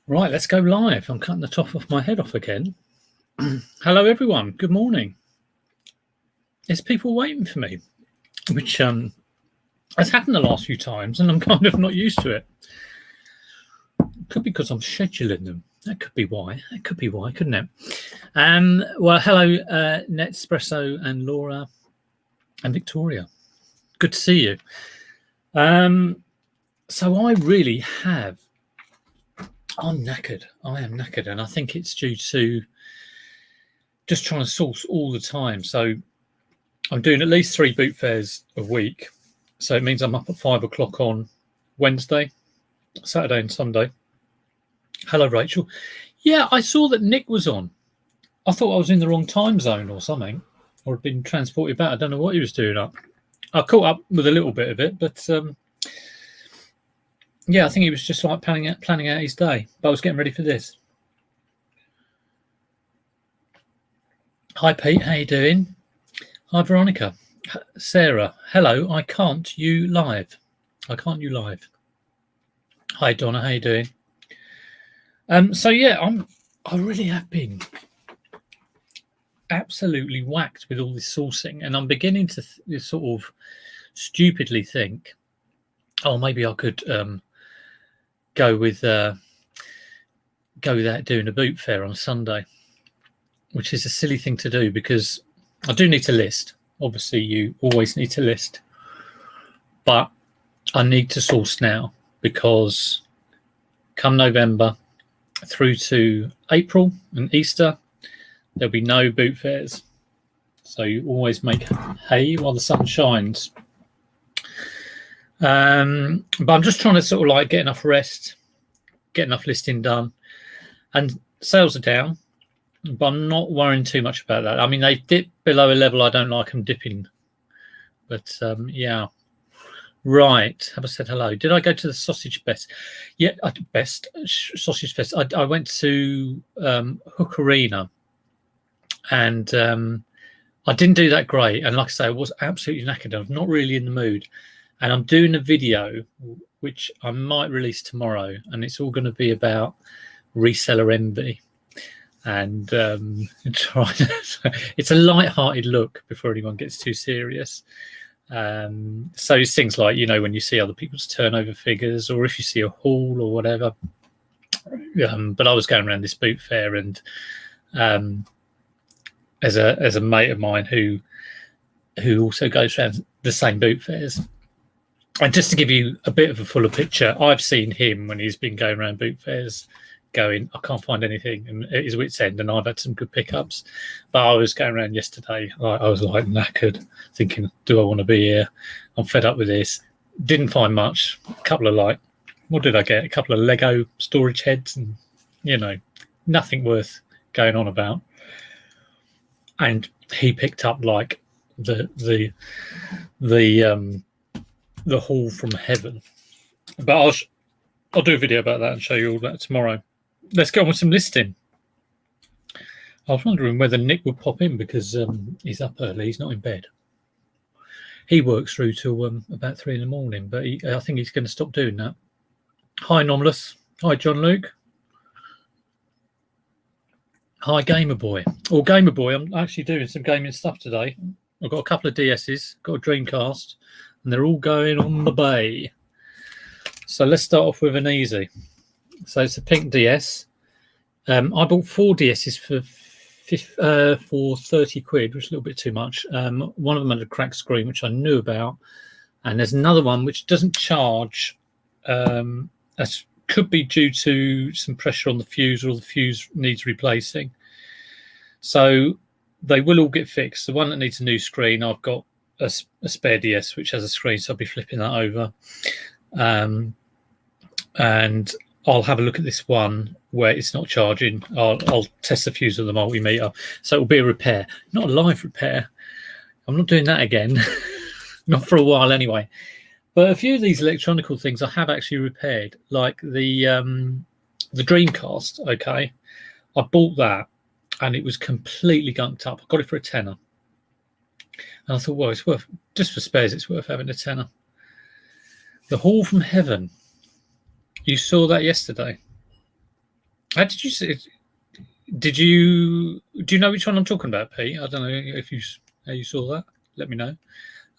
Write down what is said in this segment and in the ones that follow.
Right, let's go live. I'm cutting the top of my head off again. Hello, everyone. Good morning. There's people waiting for me, which has happened the last few times, and I'm kind of not used to it. Could be because I'm scheduling them. That could be why. That could be why, couldn't it? Well, hello, Netspresso and Laura and Victoria. Good to see you. So I really have. I'm knackered. I am knackered, and I think it's due to just trying to source all the time. So I'm doing at least 3 boot fairs a week. So it means I'm up at 5 o'clock on Wednesday, Saturday and Sunday. Hello, Rachel. Yeah, I saw that Nick was on. I thought I was in the wrong time zone or something, or had been transported back. I don't know what he was doing up. I caught up with a little bit of it, but yeah, I think he was just like planning out his day. But I was getting ready for this. Hi, Pete. How you doing? Hi, Veronica. Sarah. Hello. I can't you live. Hi, Donna. How you doing? So yeah, I really have been absolutely whacked with all this sourcing, and I'm beginning to sort of stupidly think, oh, maybe I could go without doing a boot fair on Sunday, which is a silly thing to do because I do need to list. Obviously, you always need to list, but I need to source now because come November through to April and Easter, there'll be no boot fairs. So you always make hay while the sun shines. But I'm just trying to sort of like get enough rest, get enough listing done, and sales are down, but I'm not worrying too much about that. I mean, they dip below a level I don't like them dipping, but yeah. Right, have I said hello? Did I go to the Sausage Fest? Yeah, Sausage Fest. I went to Hook Arena, and I didn't do that great. And like I say, I was absolutely knackered. I'm not really in the mood. And I'm doing a video, which I might release tomorrow, and it's all going to be about reseller envy. And it's a light-hearted look before anyone gets too serious. So it's things like, when you see other people's turnover figures, or if you see a haul or whatever. But I was going around this boot fair, and as a mate of mine who also goes around the same boot fairs. And just to give you a bit of a fuller picture, I've seen him when he's been going around boot fairs going, I can't find anything, and at his wit's end, and I've had some good pickups. But I was going around yesterday, I was like knackered, thinking, do I want to be here? I'm fed up with this. Didn't find much. A couple of what did I get? A couple of Lego storage heads, and nothing worth going on about. And he picked up like the haul from heaven. But I'll do a video about that and show you all that tomorrow. Let's go on with some listing. I was wondering whether Nick would pop in because he's up early. He's not in bed. He works through till about 3 a.m, but I think he's going to stop doing that. Hi, Anomalous. Hi, John Luke. Hi, Gamer Boy. Or Gamer Boy, I'm actually doing some gaming stuff today. I've got a couple of DSs, got a Dreamcast, and they're all going on the bay. So let's start off with an easy. So it's a pink DS. I bought 4 DSs for 30 quid, which is a little bit too much. One of them had a cracked screen, which I knew about. And there's another one which doesn't charge. That could be due to some pressure on the fuse, or the fuse needs replacing. So they will all get fixed. The one that needs a new screen, I've got a spare DS which has a screen, so I'll be flipping that over. And I'll have a look at this one where it's not charging. I'll test the fuse with the multimeter. So it will be a repair, not a live repair. I'm not doing that again, not for a while anyway. But a few of these electronical things I have actually repaired, like the Dreamcast. Okay, I bought that and it was completely gunked up. I got it for a tenner, and I thought, well, it's worth, just for spares, it's worth having a tenner. The haul from heaven. You saw that yesterday. How did you see? Do you know which one I'm talking about, Pete? I don't know if how you saw that. Let me know.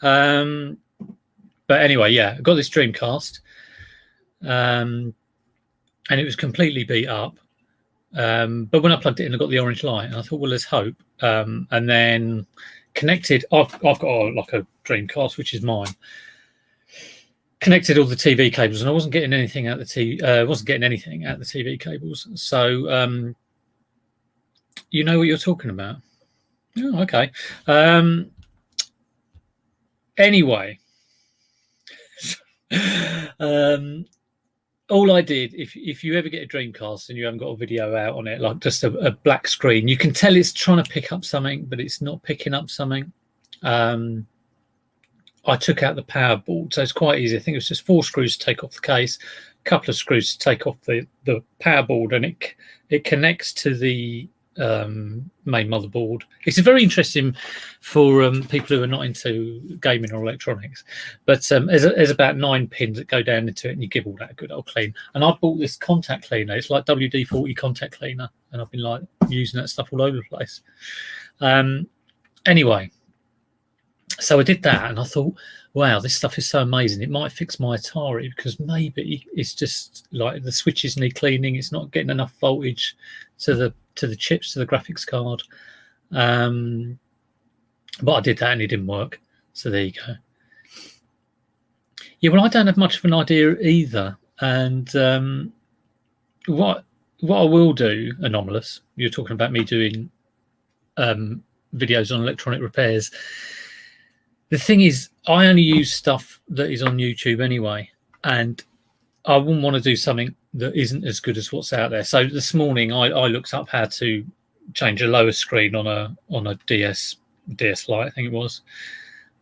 But anyway, yeah, I got this Dreamcast, and it was completely beat up. But when I plugged it in, I got the orange light, and I thought, well, there's hope. And then connected. I've got a Dreamcast, which is mine. Connected all the TV cables, and I wasn't getting anything out the TV cables. So you know what you're talking about. Oh, okay. Anyway, all I did, if you ever get a Dreamcast and you haven't got a video out on it, like just a black screen, you can tell it's trying to pick up something, but it's not picking up something. I took out the power board, so it's quite easy. I think it was just 4 screws to take off the case, a couple of screws to take off the power board, and it connects to the main motherboard. It's very interesting for people who are not into gaming or electronics, but there's about 9 pins that go down into it, and you give all that a good old clean. And I bought this contact cleaner. It's like WD-40 contact cleaner, and I've been like using that stuff all over the place. Anyway, so I did that, and I thought, wow, this stuff is so amazing. It might fix my Atari, because maybe it's just like the switches need cleaning. It's not getting enough voltage to the chips, to the graphics card. But I did that, and it didn't work. So there you go. Yeah, well, I don't have much of an idea either. And what I will do, Anomalous, you're talking about me doing videos on electronic repairs. The thing is, I only use stuff that is on YouTube anyway, and I wouldn't want to do something that isn't as good as what's out there. So this morning, I looked up how to change a lower screen on a DS Lite, I think it was,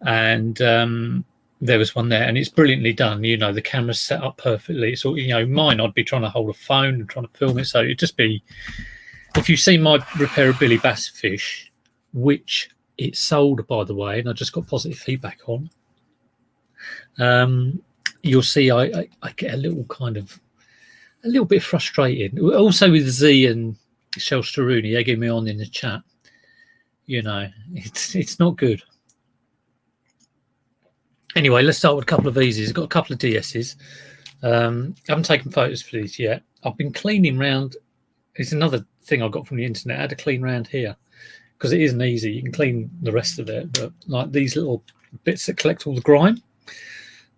and there was one there, and it's brilliantly done. You know, the camera's set up perfectly. So mine, I'd be trying to hold a phone and trying to film it. So it'd just be, if you see my Repairability bass fish, which it's sold, by the way, and I just got positive feedback on. You'll see I get a little bit frustrated. Also with Z and Shel Staruni, egging me on in the chat. It's not good. Anyway, let's start with a couple of easies. I've got a couple of DSs. I haven't taken photos for these yet. I've been cleaning round. It's another thing I got from the internet. I had to clean round here, because it isn't easy. You can clean the rest of it, but like these little bits that collect all the grime,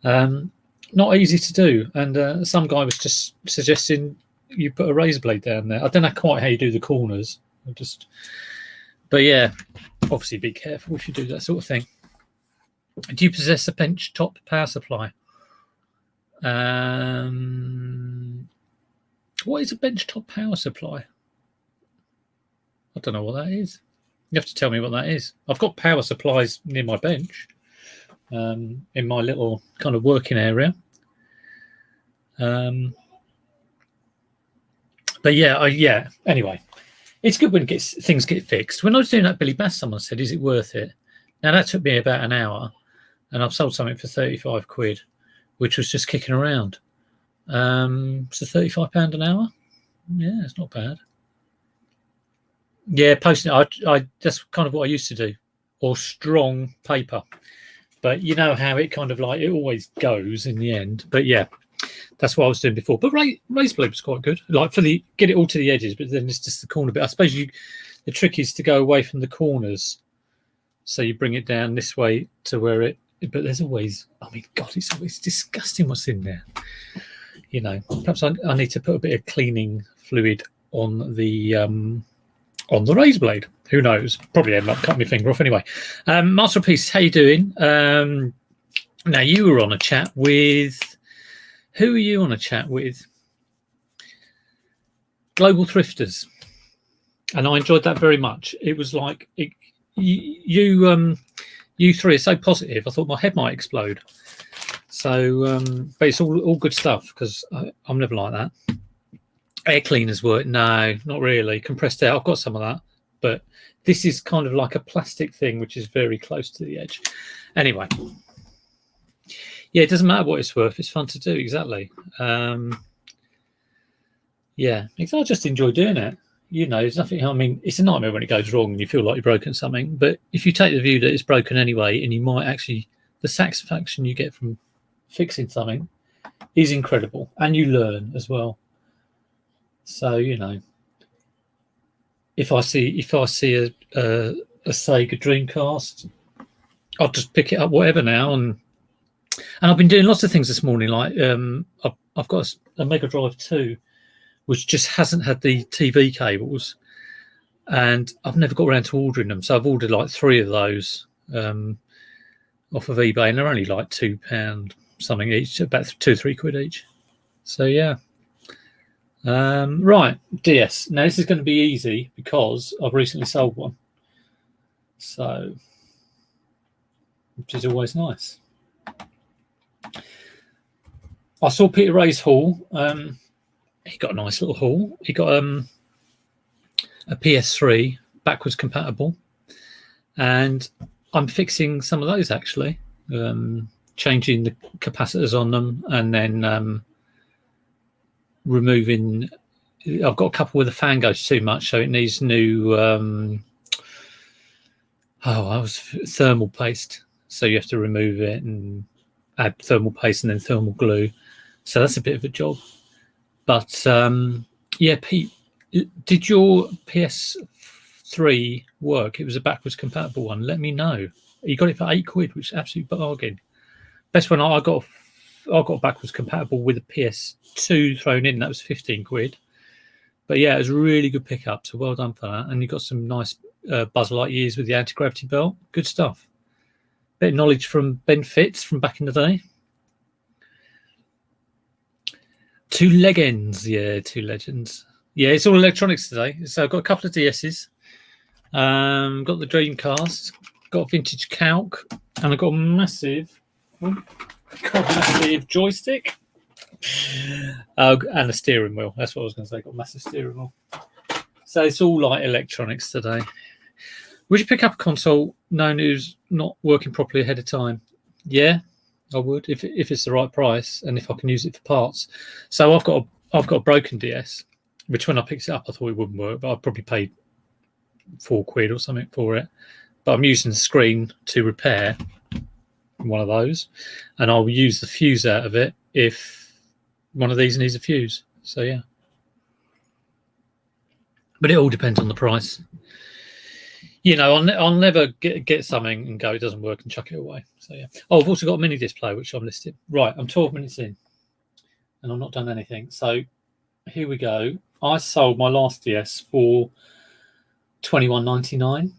not easy to do. And some guy was just suggesting you put a razor blade down there. I don't know quite how you do the corners. But yeah, obviously be careful if you do that sort of thing. Do you possess a bench top power supply? What is a bench top power supply? I don't know what that is. You have to tell me what that is. I've got power supplies near my bench, in my little kind of working area. But yeah. Anyway, it's good when things get fixed. When I was doing that Billy Bass, someone said, "Is it worth it?" Now that took me about an hour, and I've sold something for 35 quid, which was just kicking around. So £35 an hour. Yeah, it's not bad. Yeah, posting it. I that's kind of what I used to do, or strong paper. But you know how it kind of like it always goes in the end. But yeah, that's what I was doing before. But raised blade was quite good. Like get it all to the edges, but then it's just the corner bit. I suppose the trick is to go away from the corners, so you bring it down this way to where it. But there's always, I mean, God, it's always disgusting what's in there. Perhaps I need to put a bit of cleaning fluid on the razor blade. Who knows? Probably end up cutting my finger off anyway. Masterpiece, how you doing? Now you were on a chat with. Who are you on a chat with? Global Thrifters, and I enjoyed that very much. It was like you three are so positive. I thought my head might explode. So, but it's all good stuff, because I'm never like that. Air cleaners work? No, not really. Compressed air, I've got some of that, but this is kind of like a plastic thing, which is very close to the edge. Anyway, yeah, it doesn't matter what it's worth. It's fun to do, exactly. Yeah, I just enjoy doing it. There's nothing. I mean, it's a nightmare when it goes wrong and you feel like you've broken something. But if you take the view that it's broken anyway, and you might actually, the satisfaction you get from fixing something is incredible, and you learn as well. So if I see a Sega Dreamcast, I'll just pick it up, whatever now, and I've been doing lots of things this morning. Like I've got a Mega Drive 2, which just hasn't had the TV cables, and I've never got around to ordering them. So I've ordered like 3 of those off of eBay, and they're only like £2 something each, about 2 or 3 quid each. So yeah. Right, DS. Now this is going to be easy because I've recently sold one, so which is always nice. I saw Peter Ray's haul. He got a nice little haul. He got a PS3 backwards compatible, and I'm fixing some of those actually, changing the capacitors on them, and then removing. I've got a couple where the fan goes too much, so it needs new. Thermal paste. So you have to remove it and add thermal paste and then thermal glue. So that's a bit of a job. But yeah, Pete, did your PS3 work? It was a backwards compatible one. Let me know. You got it for £8, which is absolute bargain. Best one I got backwards compatible with a PS2 thrown in. That was £15. But yeah, it was a really good pickup. So well done for that. And you got some nice Buzz Lightyears with the anti-gravity belt. Good stuff. Bit of knowledge from Ben Fitz from back in the day. 2 legends. Yeah, 2 legends. Yeah, it's all electronics today. So I've got a couple of DSs. Got the Dreamcast. Got a vintage calc. And I've got a massive joystick. And a steering wheel. That's what I was going to say. Got a massive steering wheel. So it's all like electronics today. Would you pick up a console known as not working properly ahead of time? Yeah, I would if it's the right price and if I can use it for parts. So I've got a broken DS, which when I picked it up I thought it wouldn't work, but I probably paid £4 or something for it. But I'm using the screen to repair one of those, and I'll use the fuse out of it if one of these needs a fuse. So yeah, but it all depends on the price. I'll never get something and go it doesn't work and chuck it away. So yeah. Oh, I've also got a mini display which I'm listed. Right, I'm 12 minutes in, and I've not done anything. So here we go. I sold my last DS for $21.99.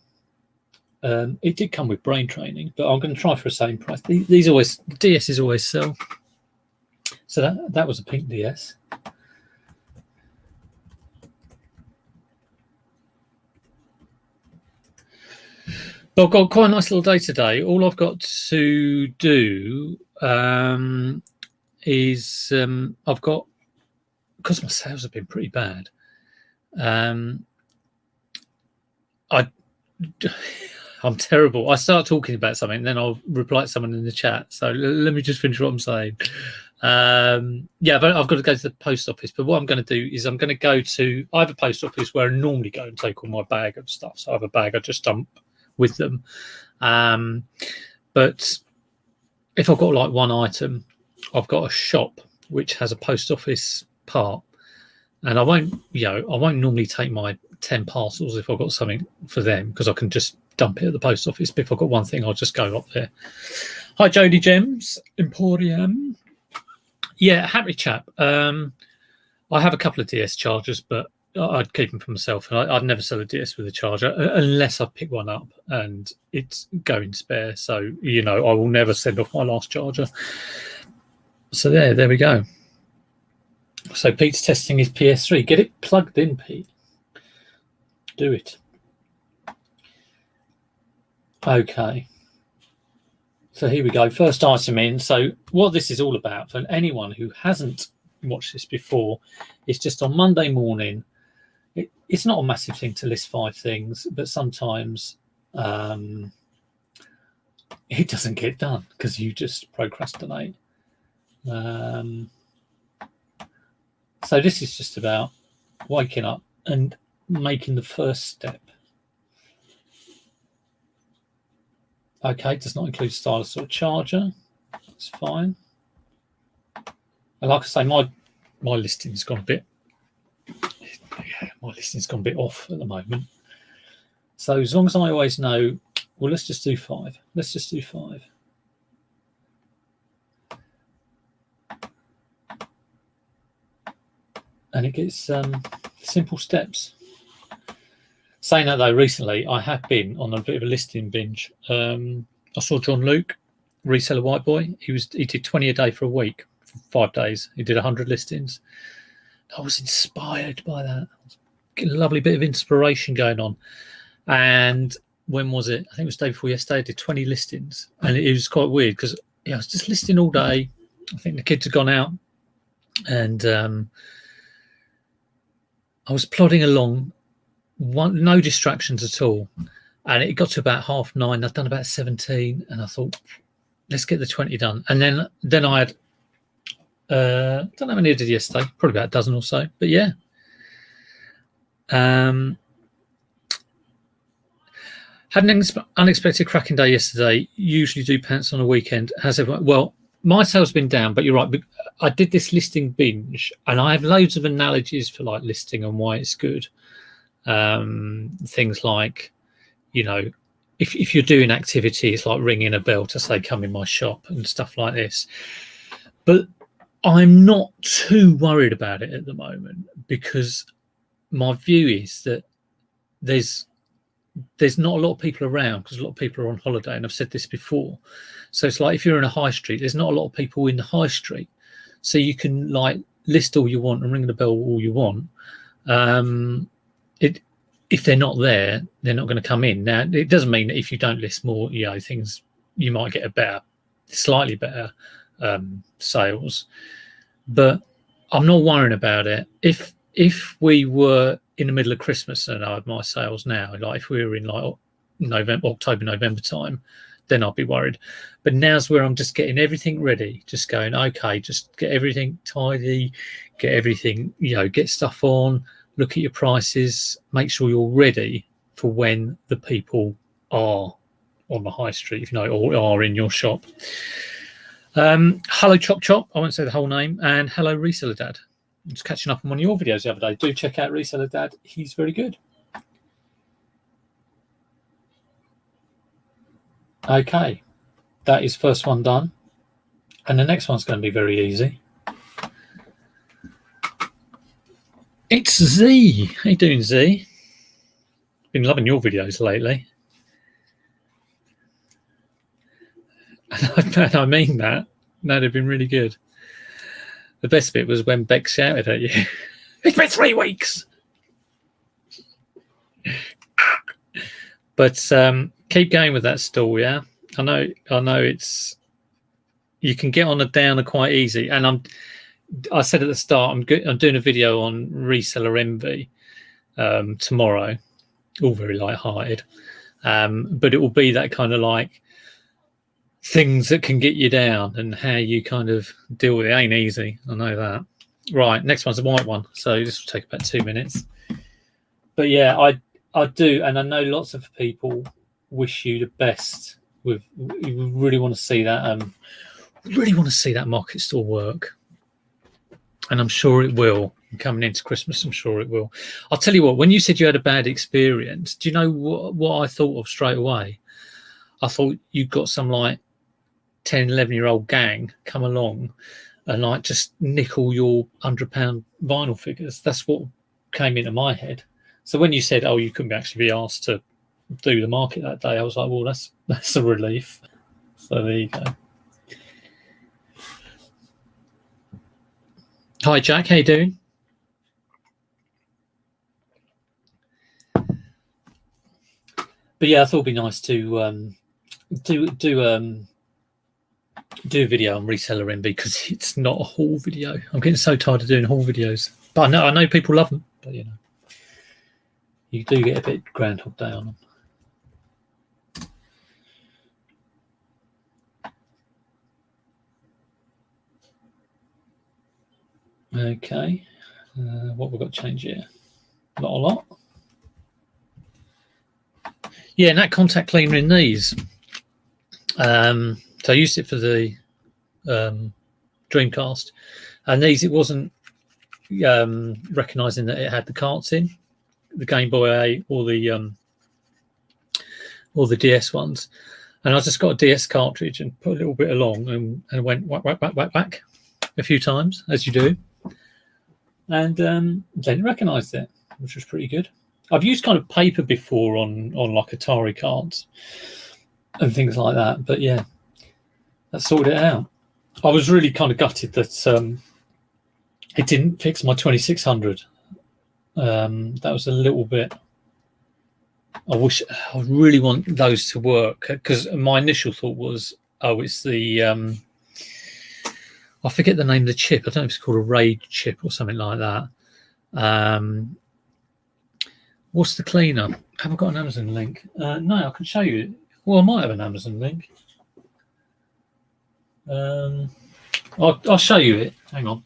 It did come with brain training, but I'm going to try for the same price. These always DSs always sell. So that was a pink DS. But I've got quite a nice little day today. All I've got to do is I've got, because my sales have been pretty bad. I'm terrible. I start talking about something, and then I'll reply to someone in the chat. So let me just finish what I'm saying. But I've got to go to the post office. But what I'm going to do is I'm going to go to, I have a post office where I normally go and take all my bag of stuff. So I have a bag I just dump with them. But if I've got like one item, I've got a shop which has a post office part, and I won't normally take my 10 parcels if I've got something for them, because I can just dump it at the post office. But if I've got one thing, I'll just go up there. Hi, Jodie Gems Emporium. Yeah, happy chap. I have a couple of DS chargers, but I'd keep them for myself, and I'd never sell a DS with a charger unless I pick one up and it's going spare. So I will never send off my last charger. So there we go. So Pete's testing his PS3. Get it plugged in, Pete. Do it. Okay. So here we go. First item in. So what this is all about, for anyone who hasn't watched this before, it's just on Monday morning. It's not a massive thing to list 5 things, but sometimes it doesn't get done because you just procrastinate. So this is just about waking up and making the first step. Okay, does not include stylus or charger. That's fine. And like I say, my listing's gone a bit. My listing's gone a bit off at the moment. So as long as I always know, well, let's just do 5. Let's just do 5. And it gets simple steps. Saying that though, recently I have been on a bit of a listing binge. I saw John Luke, Reseller White Boy. He did 20 a day for a week, for 5 days. He did 100 listings. I was inspired by that. A lovely bit of inspiration going on. And when was it? I think it was the day before yesterday. I did 20 listings, and it was quite weird because I was just listing all day. I think the kids had gone out, and I was plodding along, no distractions at all. And it got to about 9:30. I'd done about 17, and I thought, let's get the 20 done. And then I had, I don't know how many I did yesterday, probably about a dozen or so. But yeah. Had an unexpected cracking day yesterday. Usually do pants on a weekend. Has everyone? Well, my sales have been down, but you're right. I did this listing binge, and I have loads of analogies for like listing and why it's good. Things like, you know, if you're doing activities like ringing a bell to say come in my shop and stuff like this. But I'm not too worried about it at the moment, because my view is that there's not a lot of people around, because a lot of people are on holiday, and I've said this before. So it's like if you're in a high street, there's not a lot of people in the high street, so you can like list all you want and ring the bell all you want. If they're not there, they're not going to come in. Now, it doesn't mean that if you don't list more, you know, things, you might get a slightly better sales, but I'm not worrying about it. If we were in the middle of Christmas and I had my sales now, like if we were in like October, November time, then I'd be worried. But now's where I'm just getting everything ready, just going, okay, just get everything tidy, get everything, you know, get stuff on, look at your prices, make sure you're ready for when the people are on the high street, if you know, or are in your shop. Hello Chop Chop, I won't say the whole name, and hello Reseller Dad. I was catching up on one of your videos the other day. Do check out Reseller Dad. He's very good. Okay, that is first one done. And the next one's going to be very easy. It's Z. How you doing, Z? Been loving your videos lately. And I mean that. No, they've been really good. The best bit was when Beck shouted at you. It's been 3 weeks. But keep going with that stall, yeah. I know. It's, you can get on a downer quite easy. And I said at the start, I'm doing a video on reseller envy tomorrow. All very light-hearted, but it will be that kind of like things that can get you down and how you kind of deal with it. Ain't easy, I know that. Right, next one's a white one, so this will take about 2 minutes. But yeah, I do, and I know lots of people wish you the best. We really want to see that. Really want to see that market store work, and I'm sure it will. Coming into Christmas, I'm sure it will. I'll tell you what, when you said you had a bad experience, do you know what I thought of straight away? I thought you got some like 10, 11-year-old gang come along and like just nick all your £100 vinyl figures. That's what came into my head. So when you said, oh, you couldn't actually be asked to do the market that day, I was like, well, that's a relief. So there you go. Hi, Jack. How you doing? But yeah, I thought it'd be nice to do a video on reseller envy, because it's not a haul video. I'm getting so tired of doing haul videos, but I know people love them. But you know, you do get a bit Groundhog Day on them. Okay, What we've got to change here? Not a lot. Yeah, and that contact cleaner in these. So I used it for the Dreamcast, and these it wasn't recognising that it had the carts in, the Game Boy A or the DS ones, and I just got a DS cartridge and put a little bit along and went whack whack whack whack whack a few times, as you do, and didn't recognise it, which was pretty good. I've used kind of paper before on like Atari cards and things like that, but yeah, that sorted it out. I was really kind of gutted that it didn't fix my 2600. That was a little bit. I really want those to work, because my initial thought was, oh, it's the I forget the name of the chip. I don't know if it's called a RAID chip or something like that. What's the cleaner? Have I got an Amazon link? No, I can show you. Well, I might have an Amazon link. I'll show you it. Hang on.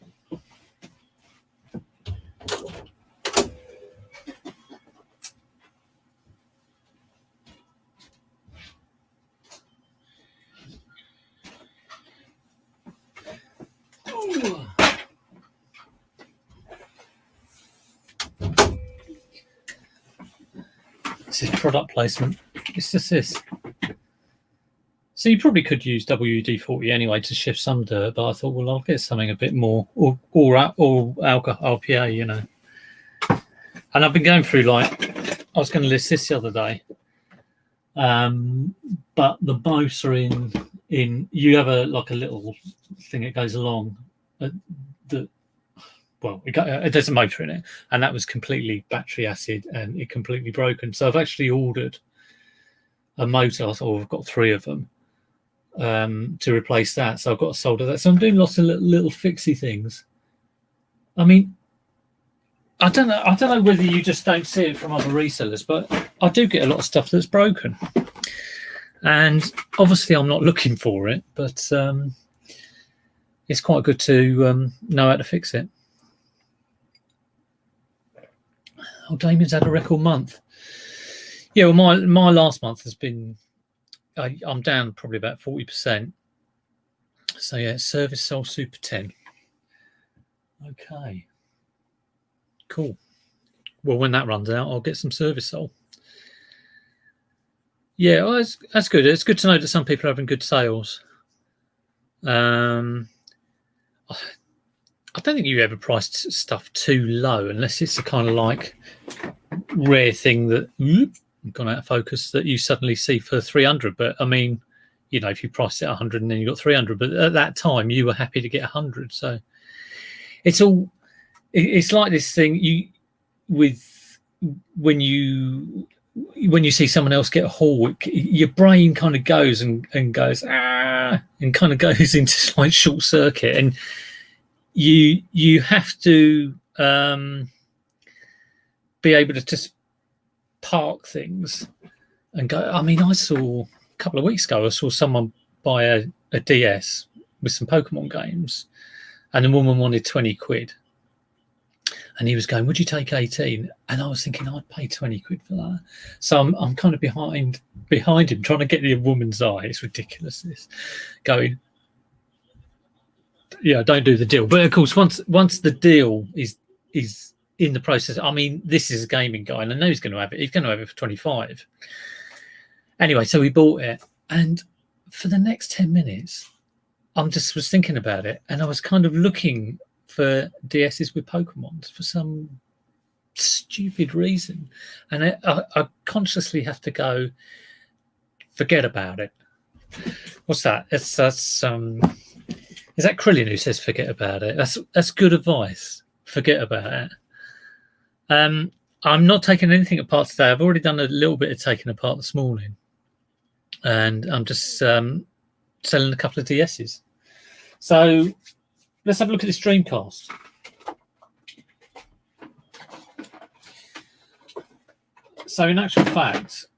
This is product placement. It's just this. So you probably could use WD-40 anyway to shift some dirt, but I thought, well, I'll get something a bit more, or alcohol RPA, you know. And I've been going through, like, I was going to list this the other day, but the boats are in. You have a little thing that goes along there's a motor in it, and that was completely battery acid and it completely broken. So I've actually ordered a motor. I thought, I've got 3 of them to replace that. So I've got to solder that. So I'm doing lots of little fixy things. I mean, I don't know whether you just don't see it from other resellers, but I do get a lot of stuff that's broken. And obviously I'm not looking for it, but it's quite good to know how to fix it. Oh, Damien's had a record month. Yeah, well, my last month has been, I'm down probably about 40%. So yeah, service sold super 10. Okay, cool. Well, when that runs out, I'll get some service sold. Yeah, well, that's good. It's good to know that some people are having good sales. I don't think you ever priced stuff too low, unless it's a kind of like rare thing that gone out of focus that you suddenly see for 300. But I mean, you know, if you priced it 100 and then you got 300, but at that time you were happy to get 100. So it's like this thing when you see someone else get a haul, your brain kind of goes and goes and kind of goes into like short circuit, and you have to be able to just park things and go. I mean, I saw a couple of weeks ago, I saw someone buy a DS with some Pokemon games, and the woman wanted 20 quid. And he was going, would you take 18? And I was thinking, I'd pay 20 quid for that. So I'm kind of behind him, trying to get the woman's eye. It's ridiculous, this. Going, yeah, don't do the deal. But of course, once the deal is in the process, I mean, this is a gaming guy, and I know he's going to have it. He's going to have it for 25. Anyway, so we bought it. And for the next 10 minutes, was thinking about it. And I was kind of looking for DSs with Pokemons for some stupid reason, and I consciously have to go, forget about it. What's that? That's is that Krillin who says forget about it? That's good advice. Forget about it. I'm not taking anything apart today. I've already done a little bit of taking apart this morning, and I'm just selling a couple of DSs. So let's have a look at this Dreamcast. So in actual fact,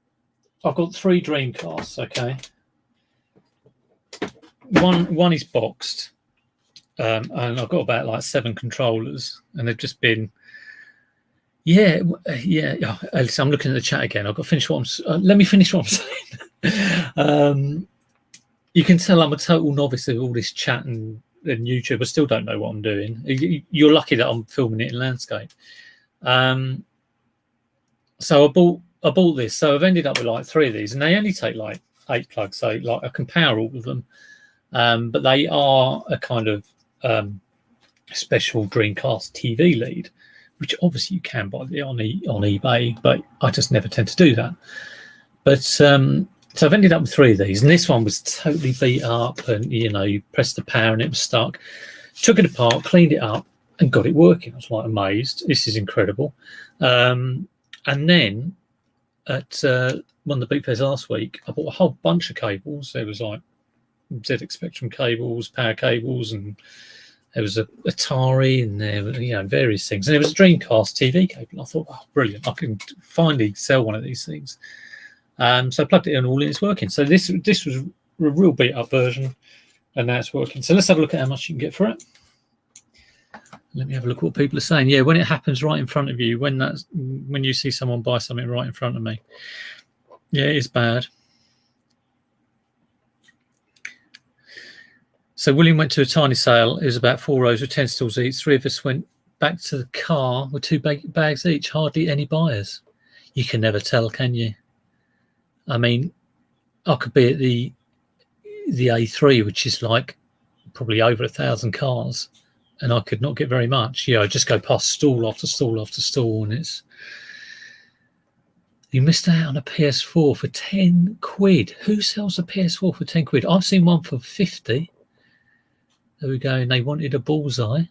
I've got 3 Dreamcasts, okay? One is boxed, and I've got about like 7 controllers, and they've just been, yeah. Listen, I'm looking at the chat again. I've got to finish what let me finish what I'm saying. You can tell I'm a total novice of all this chat and YouTube. I still don't know what I'm doing. You're lucky that I'm filming it in landscape. So I bought this. So I've ended up with like 3 of these, and they only take like 8 plugs. So like I can power all of them, but they are a kind of special Dreamcast TV lead, which obviously you can buy on eBay, but I just never tend to do that. But so I've ended up with 3 of these, and this one was totally beat up, and you press the power and it was stuck. Took it apart, cleaned it up, and got it working. I was like amazed. This is incredible. And then at one of the boot fairs last week, I bought a whole bunch of cables. There was like ZX Spectrum cables, power cables, and there was a Atari, and there were various things. And there was a Dreamcast TV cable. I thought, oh, brilliant! I can finally sell one of these things. So I plugged it in all, and it's working. So this was a real beat up version, and now it's working. So let's have a look at how much you can get for it. Let me have a look at what people are saying. Yeah, when it happens right in front of you, when you see someone buy something right in front of me, yeah, it is bad. So William went to a tiny sale. It was about 4 rows with 10 stalls each. 3 of us went back to the car with 2 bags each. Hardly any buyers. You can never tell, can you? I mean, I could be at the A3, which is like probably over 1,000 cars, and I could not get very much. I just go past stall after stall after stall, and you missed out on a PS4 for 10 quid. Who sells a PS4 for 10 quid? I've seen one for 50. There we go. And they wanted a bullseye.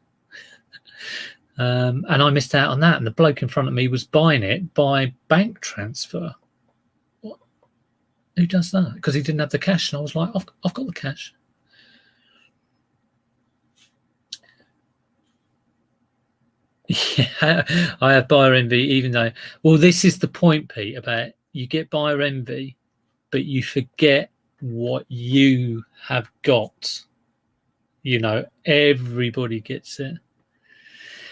And I missed out on that. And the bloke in front of me was buying it by bank transfer. What? Who does that? Because he didn't have the cash. And I was like, I've got the cash. Yeah, I have buyer envy, even though, well, this is the point, Pete, about you get buyer envy, but you forget what you have got. Everybody gets it.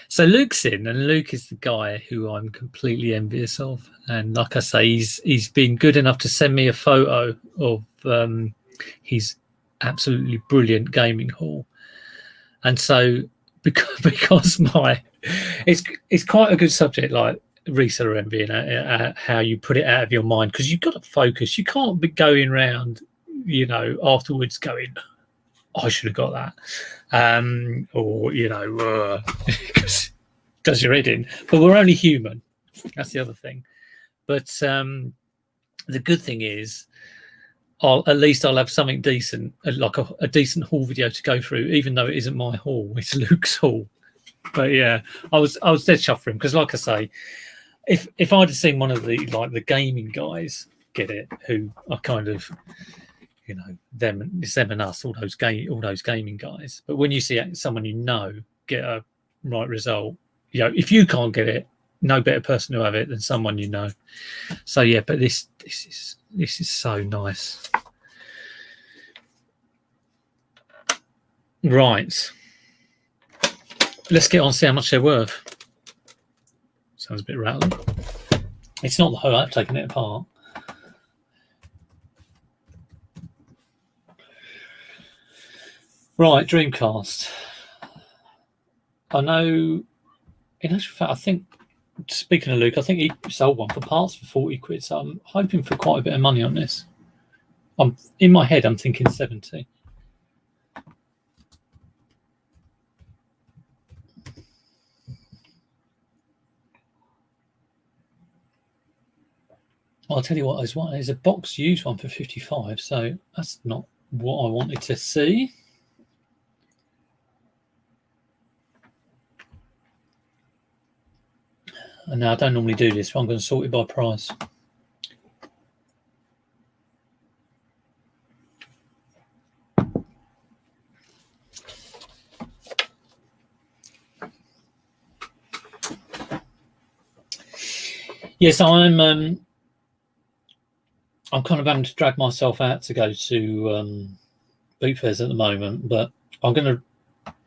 So Luke's in, and Luke is the guy who I'm completely envious of. And like I say, he's been good enough to send me a photo of his absolutely brilliant gaming hall. And so because it's quite a good subject, like reseller envy, and how you put it out of your mind, because you've got to focus. You can't be going around, afterwards going, I should have got that, or because does your head in. But we're only human. That's the other thing. But the good thing is, at least I'll have something decent, like a decent haul video to go through, even though it isn't my haul, it's Luke's haul. But yeah, I was dead chuffed for him, because like I say, if I'd have seen one of the gaming guys get it, who are kind of it's them and us, all those gaming guys. But when you see someone get a right result, if you can't get it, no better person to have it than someone you know. So yeah, but this is so nice. Right. Let's get on and see how much they're worth. Sounds a bit rattling. It's not the whole, I've taken it apart. Right, Dreamcast. I know, in actual fact, I think, speaking of Luke, I think he sold one for parts for 40 quid, so I'm hoping for quite a bit of money on this. In my head, I'm thinking 70. I'll tell you what, there's a box used one for 55, so that's not what I wanted to see. And now I don't normally do this, but I'm going to sort it by price. Yes, I'm kind of having to drag myself out to go to boot fairs at the moment, but I'm going to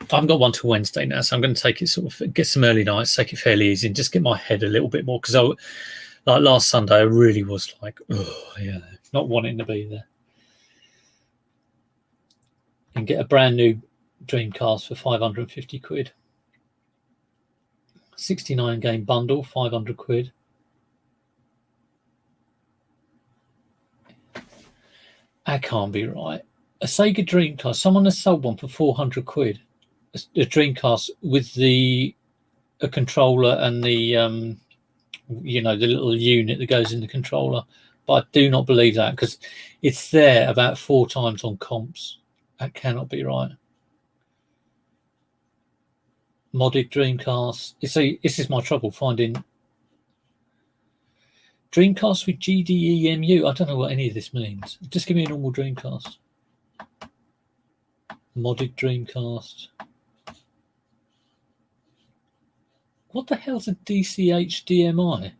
haven't got one till Wednesday now, so I'm going to take it sort of, get some early nights, take it fairly easy, and just get my head a little bit more, because like last Sunday, I really was like, oh yeah, not wanting to be there. And get a brand new Dreamcast for 550 quid. 69 game bundle, 500 quid. That can't be right. A Sega Dreamcast, someone has sold one for 400 quid. A Dreamcast with a controller and the the little unit that goes in the controller. But I do not believe that, because it's there about 4 times on comps. That cannot be right. Modded Dreamcast. This is my trouble finding Dreamcast with GDEMU. I don't know what any of this means. Just give me a normal Dreamcast. Modded Dreamcast. What the hell's a DCHDMI?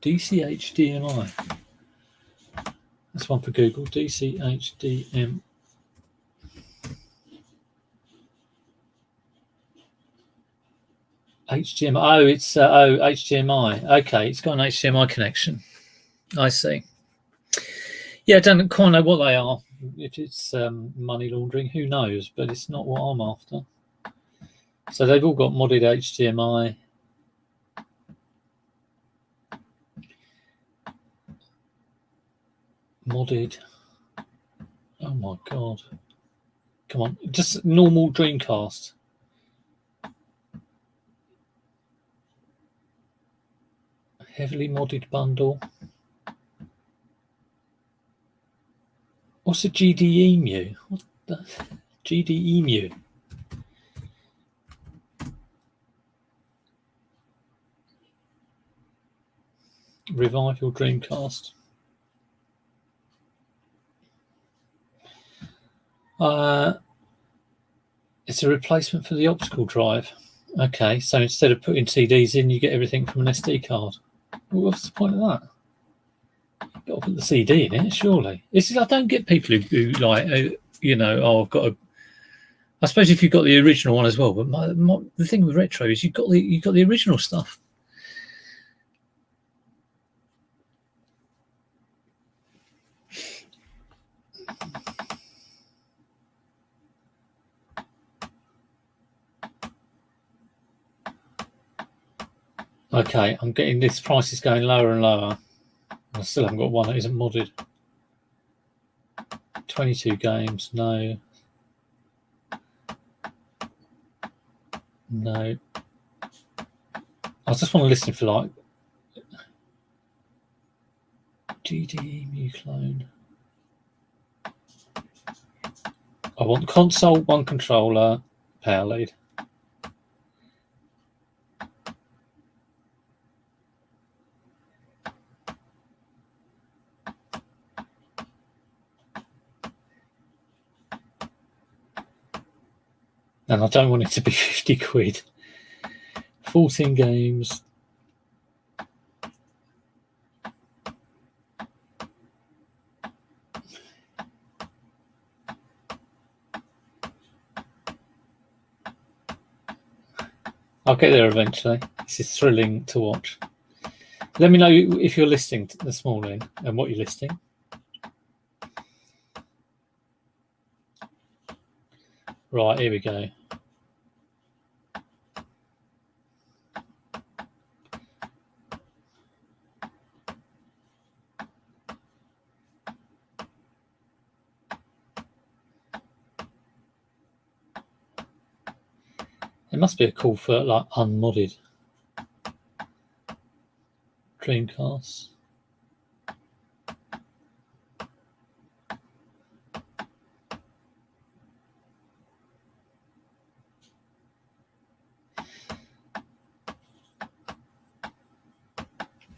DCHDMI. That's one for Google. DCHDM. HDMI. Oh, it's HDMI. Okay, it's got an HDMI connection. I see. Yeah, I don't quite know what they are. If it's money laundering, who knows? But it's not what I'm after. So they've all got modded HDMI. Modded. Oh my god. Come on, just normal Dreamcast. Heavily modded bundle. What's a GDEMU? What the GDEMU? Revive your Dreamcast. It's a replacement for the optical drive. Okay, so instead of putting CDs in, you get everything from an SD card. Well, what's the point of that? You've got to put the CD in it, surely. I don't get people who like, I've got a. I suppose if you've got the original one as well, but the thing with retro is you've got the original stuff. Okay, I'm getting this price is going lower and lower. I still haven't got one that isn't modded. 22 games, no. No. I just want to listen for like GDEMU clone. I want console, one controller, power lead. And I don't want it to be 50 quid. 14 games. I'll get there eventually. This is thrilling to watch. Let me know if you're listening this morning and what you're listing. Right, here we go. There must be a call for like unmodded Dreamcast.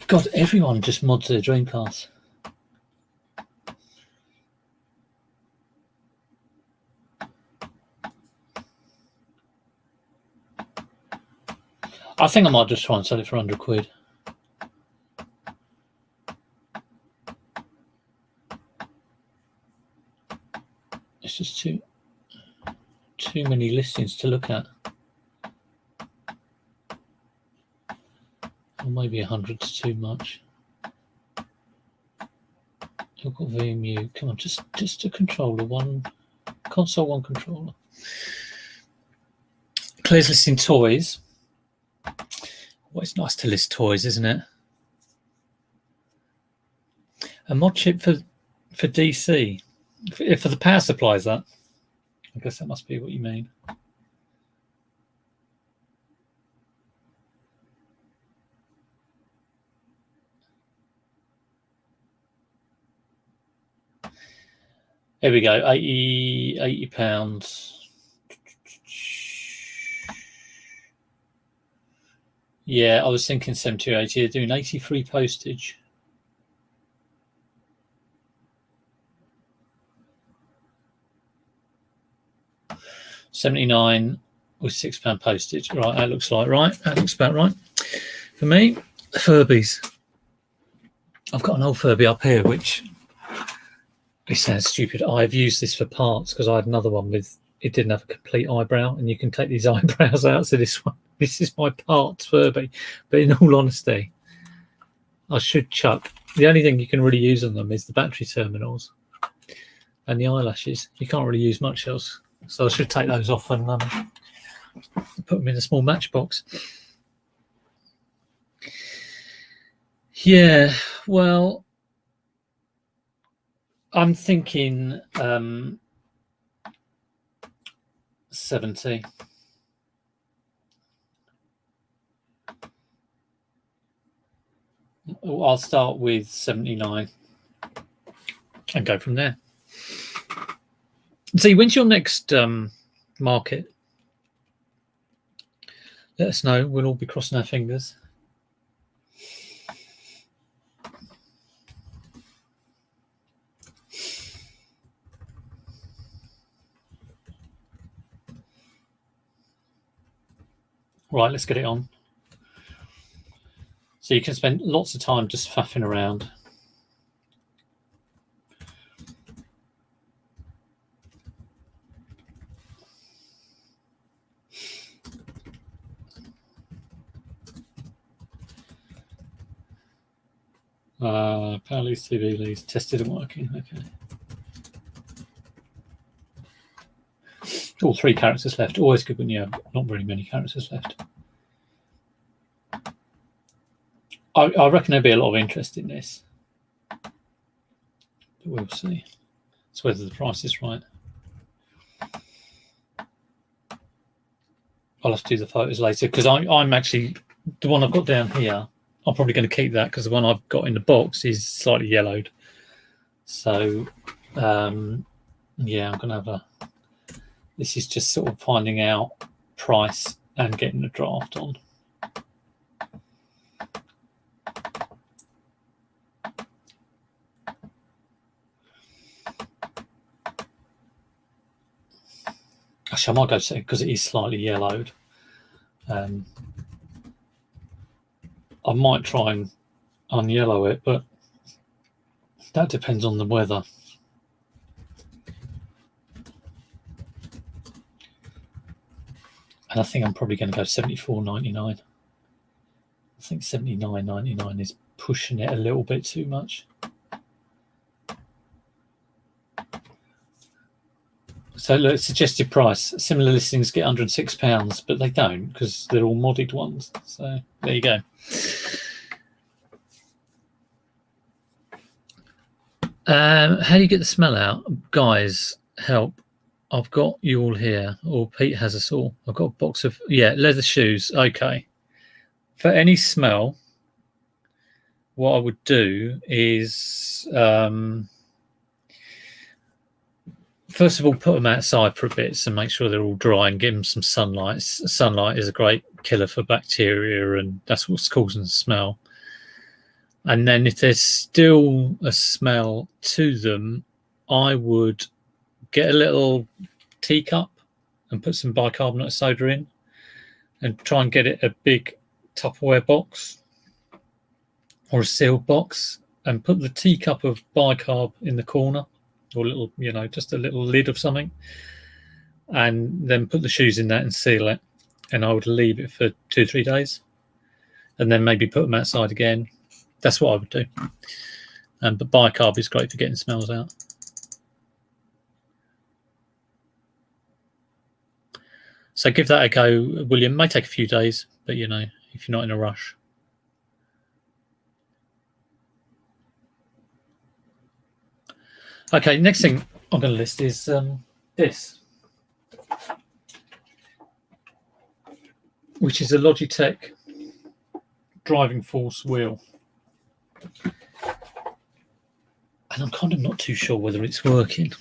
God, everyone just mods their Dreamcast. I think I might just try and sell it for 100 quid. It's just too many listings to look at. Or maybe 100's too much. I've got VMU. Come on, just a controller, one console, one controller. Claire's listing toys. Well, it's nice to list toys, isn't it? A mod chip for DC. For the power supply, is that? I guess that must be what you mean. Here we go, 80 pounds. Yeah, I was thinking 70 or 80. They're doing 83 postage. $79 with £6 postage. Right, that looks like right. That looks about right. For me, Furbies. I've got an old Furby up here, which it sounds stupid. I've used this for parts because I had another one with it didn't have a complete eyebrow, and you can take these eyebrows out. So this is my parts Furby. But in all honesty, I should chuck. The only thing you can really use on them is the battery terminals and the eyelashes. You can't really use much else. So I should take those off and put them in a small matchbox. Yeah, well, I'm thinking 70. I'll start with 79 and go from there. See, when's your next market? Let us know. We'll all be crossing our fingers. Right, let's get it on. So you can spend lots of time just faffing around. Power leads, TV leads, tested and working. Okay. All 3 characters left. Always good when you have not very many characters left. I reckon there'll be a lot of interest in this. But we'll see. It's whether the price is right. I'll have to do the photos later because I'm actually, the one I've got down here, I'm probably going to keep that because the one I've got in the box is slightly yellowed. So, yeah, I'm going to have a, this is just sort of finding out price and getting the draft on. Actually, I might go say because it is slightly yellowed. I might try and unyellow it, but that depends on the weather. And I think I'm probably going to go $74.99. I think $79.99 is pushing it a little bit too much. So look, suggested price. Similar listings get £106, but they don't because they're all modded ones. So there you go. How do you get the smell out? Guys, help. I've got you all here. Or Pete has us all. I've got a box of, yeah, leather shoes. Okay. For any smell, what I would do is, first of all, put them outside for a bit so make sure they're all dry and give them some sunlight. Sunlight is a great killer for bacteria, and that's what's causing the smell. And then if there's still a smell to them, I would get a little teacup and put some bicarbonate of soda in and try and get it a big Tupperware box or a sealed box and put the teacup of bicarb in the corner or little, just a little lid of something, and then put the shoes in that and seal it. And I would leave it for 2 or 3 days, and then maybe put them outside again. That's what I would do. But bicarb is great for getting smells out. So give that a go, William. It may take a few days, but if you're not in a rush. Okay, next thing I'm going to list is this, which is a Logitech driving force wheel. And I'm kind of not too sure whether it's working.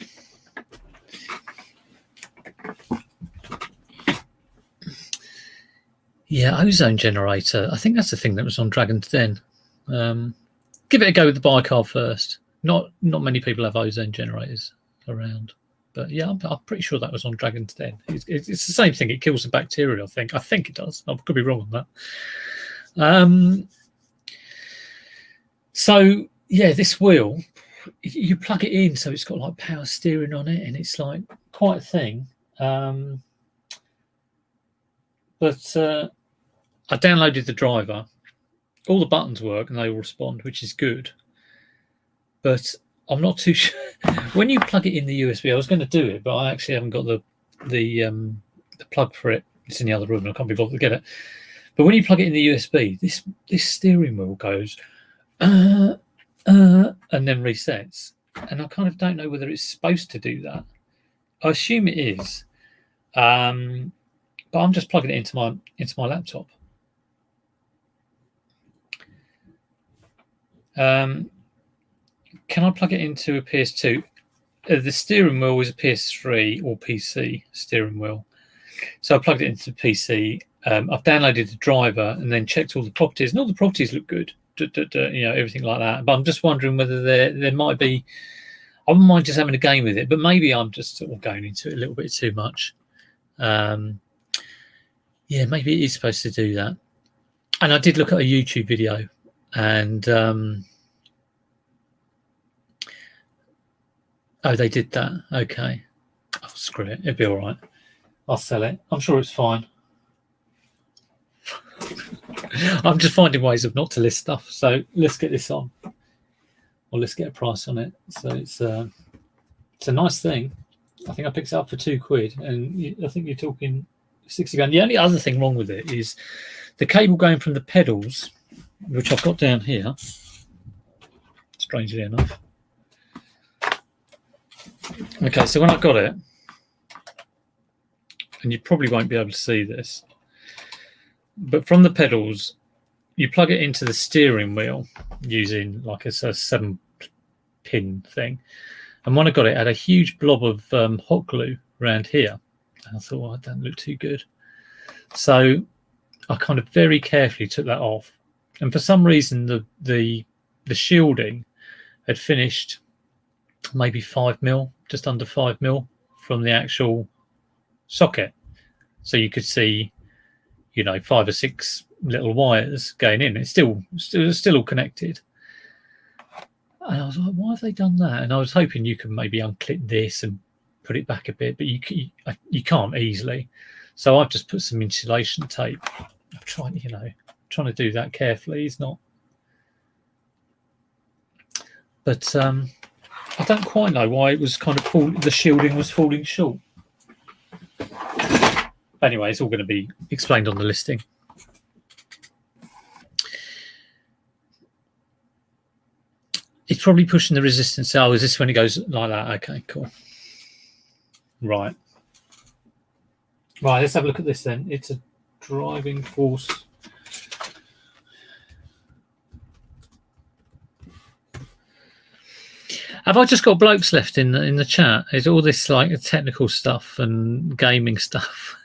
Yeah, ozone generator. I think that's the thing that was on Dragon's Den. Give it a go with the bicarb first. Not many people have ozone generators around, but yeah, I'm pretty sure that was on Dragon's Den. It's the same thing. It kills the bacteria. I think it does. I could be wrong on that. So yeah, this wheel, you plug it in, so it's got like power steering on it, and it's like quite a thing. But I downloaded the driver. All the buttons work and they all respond, which is good. But I'm not too sure. When you plug it in the USB, I was going to do it, but I actually haven't got the plug for it. It's in the other room and I can't be bothered to get it. But when you plug it in the USB, this steering wheel goes and then resets. And I kind of don't know whether it's supposed to do that. I assume it is. But I'm just plugging it into my laptop. Can I plug it into a PS2? The steering wheel is a PS3 or PC steering wheel. So I plugged it into the PC. I've downloaded the driver and then checked all the properties, and all the properties look good. Everything like that. But I'm just wondering whether there might be. I wouldn't mind just having a game with it, but maybe I'm just sort of going into it a little bit too much. Yeah, maybe it is supposed to do that. And I did look at a YouTube video, and oh, they did that. Okay. Oh, screw it. It'll be all right. I'll sell it. I'm sure it's fine. I'm just finding ways of not to list stuff. So let's get this on, or let's get a price on it. So it's a nice thing. I think I picked it up for £2, and I think you're talking 60 grand. The only other thing wrong with it is the cable going from the pedals, which I've got down here, strangely enough. Okay, so when I got it, and you probably won't be able to see this, but from the pedals, you plug it into the steering wheel using like a 7-pin thing. And when I got it, it had a huge blob of hot glue around here. And I thought, well, that doesn't look too good. So I kind of very carefully took that off. And for some reason, the shielding had finished maybe 5mm, just under 5mm from the actual socket. So you could see, 5 or 6 little wires going in. It's still all connected. And I was like, why have they done that? And I was hoping you could maybe unclip this and put it back a bit, but you can't easily. So I've just put some insulation tape. I'm trying to do that carefully. It's not. But I don't quite know why it was kind of the shielding was falling short. Anyway, it's all going to be explained on the listing. It's probably pushing the resistance. Oh, is this when it goes like that? Okay, cool. Right, let's have a look at this then. It's a driving force. Have I just got blokes left in the chat? Is all this like technical stuff and gaming stuff?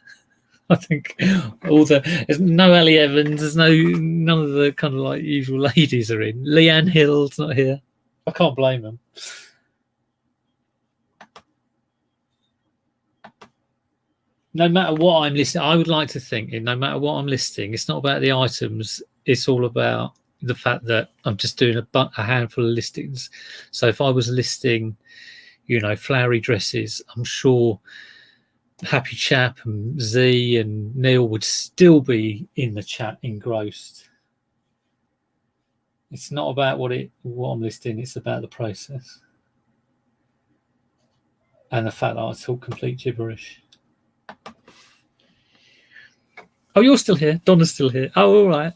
I think there's no Ellie Evans, there's none of the kind of like usual ladies are in. Leanne Hill's not here. I can't blame them. No matter what I'm listing, I would like to think no matter what I'm listing, it's not about the items. It's all about the fact that I'm just doing a handful of listings. So if I was listing, flowery dresses, I'm sure Happy Chap and Z and Neil would still be in the chat engrossed. It's not about what I'm listing, it's about the process. And the fact that I talk complete gibberish. Oh, you're still here. Donna's still here. Oh, all right.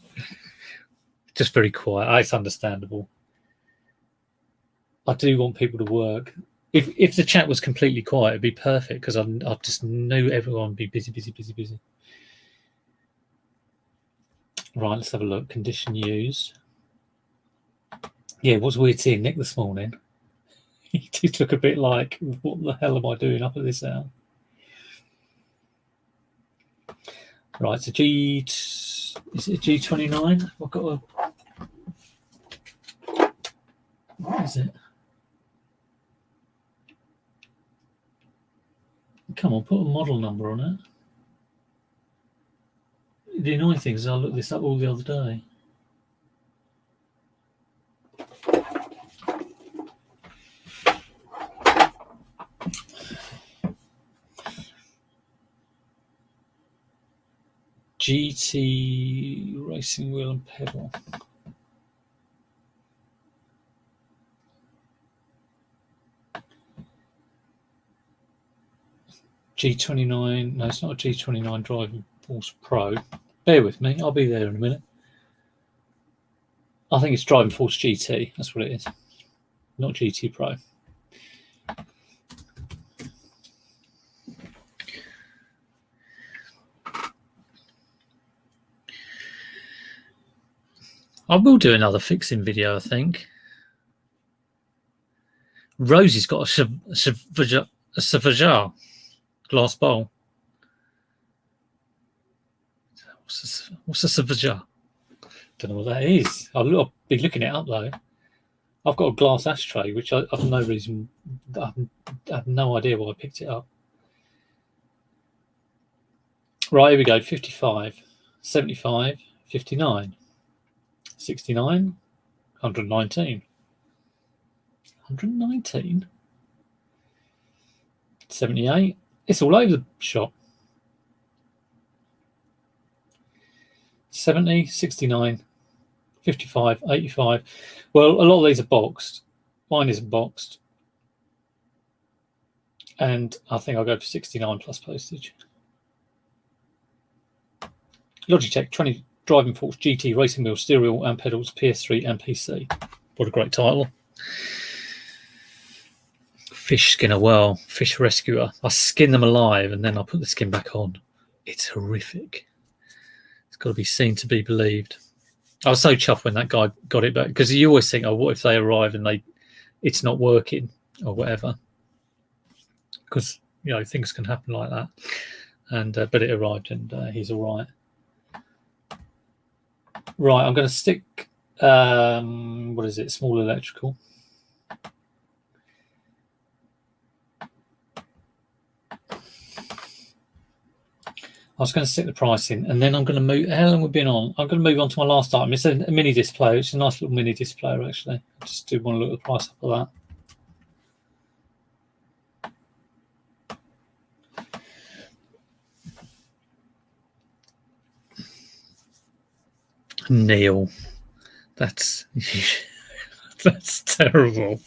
Just very quiet. It's understandable. I do want people to work. If the chat was completely quiet, it'd be perfect because I just knew everyone would be busy. Right, let's have a look. Condition used. Yeah, it was weird seeing Nick this morning. He did look a bit like, what the hell am I doing up at this hour? Right, so is it G29? I've got a... What is it? Come on, put a model number on it. The annoying thing is I looked this up all the other day. GT racing wheel and pedal. G29, no, it's not a G29 Driving Force Pro. Bear with me, I'll be there in a minute. I think it's Driving Force GT, that's what it is. Not GT Pro. I will do another fixing video, I think. Rosie's got a Savajar glass bowl. What's a Savajar? Don't know what that is. I'll be looking it up though. I've got a glass ashtray, which I have no reason. I have no idea why I picked it up. Right, here we go. 55, 75, 59, 69, 119. 119? 78. It's all over the shop. 70, 69, 55, 85. Well, a lot of these are boxed. Mine isn't boxed. And I think I'll go for 69 plus postage. Logitech 20 Driving Force GT Racing Wheel, Steering and Pedals, PS3 and PC. What a great title. Fish skinner, well, fish rescuer. I skin them alive and then I put the skin back on. It's horrific. It's got to be seen to be believed. I was so chuffed when that guy got it back because you always think, oh, what if they arrive and it's not working or whatever? Because things can happen like that. And but it arrived and he's all right. Right, I'm going to stick. What is it? Small electrical. I was going to stick the price in, and then I'm going to move. How long have we been on? I'm going to move on to my last item. It's a mini display. It's a nice little mini display, actually. I just do want to look at the price of that. Neil, that's terrible.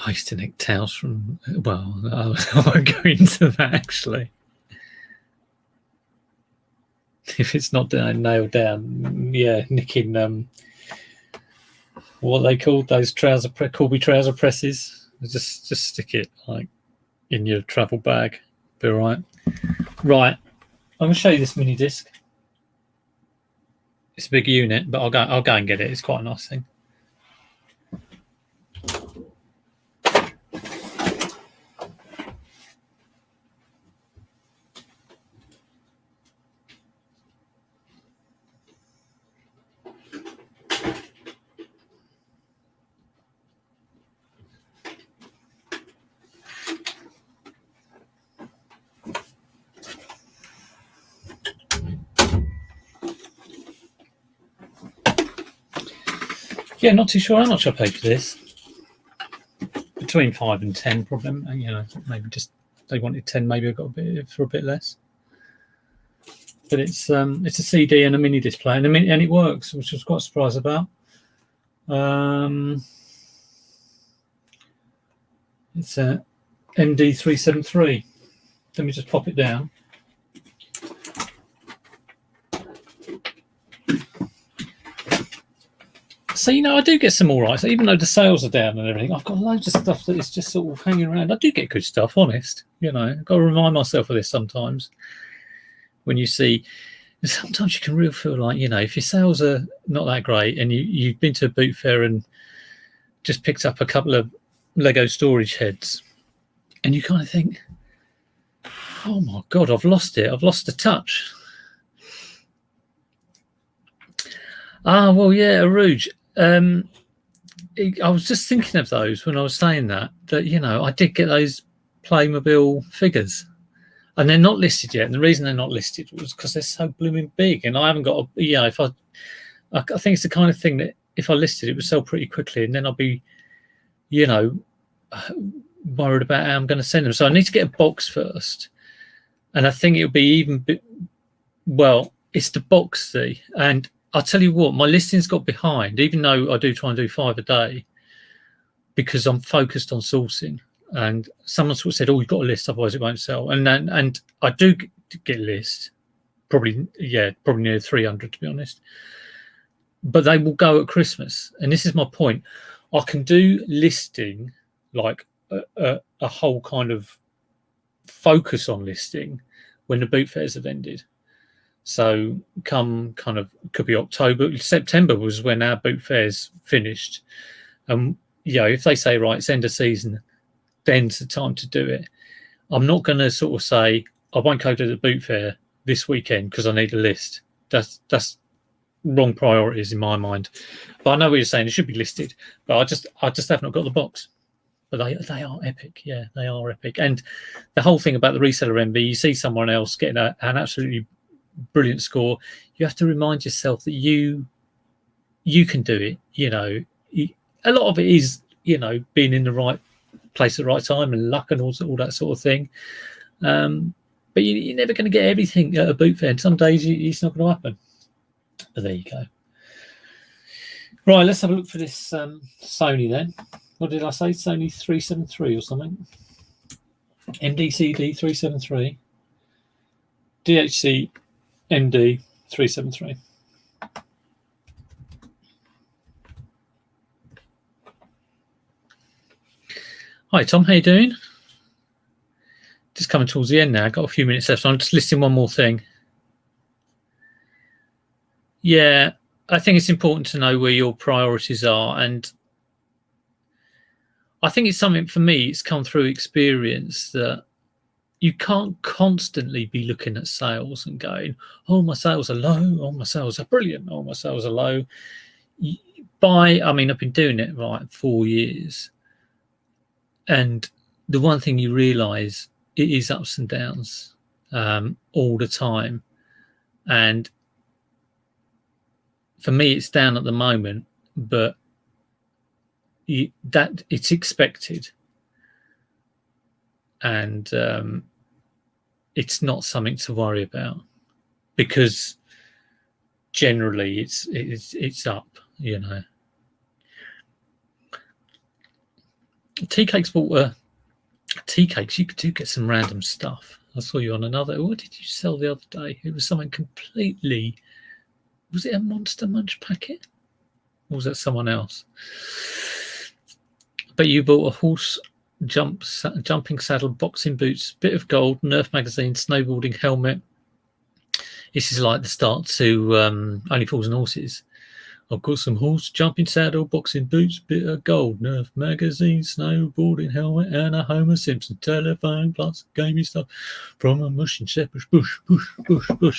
I used to nick towels from, well, I won't go into that actually. If it's not nailed down, yeah, nicking what they called those Corby trouser presses. Just stick it like in your travel bag. Be all right. Right, I'm gonna show you this mini disc. It's a big unit, but I'll go and get it. It's quite a nice thing. Yeah, not too sure how much I paid for this. Between 5 and 10, probably. You know, maybe just they wanted 10. Maybe I got a bit for a bit less. But it's a CD and a mini display, and it works, which I was quite surprised about. It's a MD373. Let me just pop it down. So, you know, I do get some all right. So even though the sales are down and everything, I've got loads of stuff that is just sort of hanging around. I do get good stuff, honest. You know, I've got to remind myself of this sometimes. When you see, sometimes you can really feel like, you know, if your sales are not that great and you've been to a boot fair and just picked up a couple of Lego storage heads, and you kind of think, oh my God, I've lost it. I've lost the touch. Ah, well, yeah, Aruj. I was just thinking of those when I was saying that, you know, I did get those Playmobil figures, and they're not listed yet. And the reason they're not listed was because they're so blooming big, and I haven't got I think it's the kind of thing that if I listed, it would sell pretty quickly, and then I'll be, you know, worried about how I'm going to send them. So I need to get a box first, and I think it'll be well, it's the box, see, and I'll tell you what, my listings got behind, even though I do try and do 5 a day, because I'm focused on sourcing. And someone sort of said, "Oh, you've got a list, otherwise it won't sell." And I do get a list, probably near 300 to be honest. But they will go at Christmas, and this is my point. I can do listing like a whole kind of focus on listing when the boot fairs have ended. So come kind of could be October, September was when our boot fairs finished. If they say, right, it's end of season, then's the time to do it. I'm not going to sort of say I won't go to the boot fair this weekend because I need a list. That's wrong priorities in my mind. But I know what you're saying. It should be listed, but I just have not got the box. But they are epic. Yeah, they are epic. And the whole thing about the reseller MV, you see someone else getting an absolutely brilliant score, you have to remind yourself that you can do it. You know, a lot of it is, you know, being in the right place at the right time and luck and all that sort of thing. But you're never going to get everything at a boot fair. And some days it's not going to happen. But there you go. Right, let's have a look for this Sony then. What did I say? Sony 373 or something. MDCD 373. DHC MD 373. Hi Tom, how you doing? Just coming towards the end now. I've got a few minutes left, so I'm just listing one more thing. Yeah, I think it's important to know where your priorities are, and I think it's something for me, it's come through experience that you can't constantly be looking at sales and going, oh, my sales are low, oh, my sales are brilliant, oh, my sales are low. I've been doing it 4 years. And the one thing you realize, it is ups and downs all the time. And for me, it's down at the moment, but that it's expected. And it's not something to worry about, because generally it's up, you know. Tea Cakes bought Tea Cakes. You do get some random stuff. I saw you on another. What did you sell the other day? It was something completely. Was it a Monster Munch packet? Or was that someone else? But you bought a horse jumping saddle, boxing boots, bit of gold, Nerf magazine, snowboarding helmet. This is like the start to Only Fools and Horses. I've got some horse jumping saddle, boxing boots, bit of gold, Nerf magazine, snowboarding helmet, and a Homer Simpson telephone, plus gaming stuff from a mushing shepherd's bush. Right,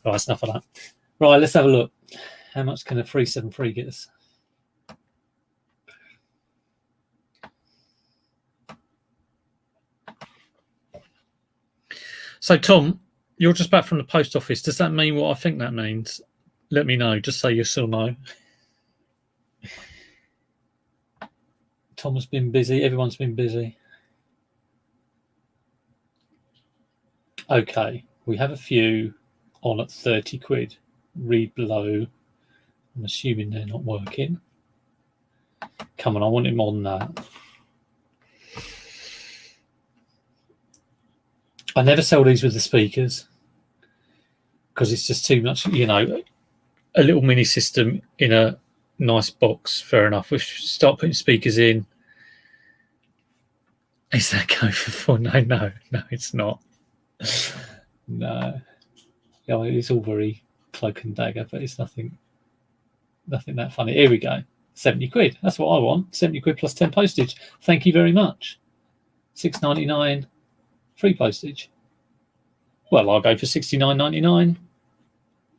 that's enough of that. Right, let's have a look. How much can a 373 get us? So, Tom, you're just back from the post office. Does that mean what I think that means? Let me know. Just say yes or no. Tom has been busy. Everyone's been busy. Okay, we have a few on at 30 quid. Read below. I'm assuming they're not working. Come on, I want it more than that. I never sell these with the speakers because it's just too much, you know, a little mini system in a nice box, fair enough. If you start putting speakers in, is that go for fun? No, it's not. No. Yeah, it's all very cloak and dagger, but it's nothing that funny. Here we go. 70 quid. That's what I want. 70 quid plus 10 postage. Thank you very much. £6.99 free postage. Well, I'll go for £69.99,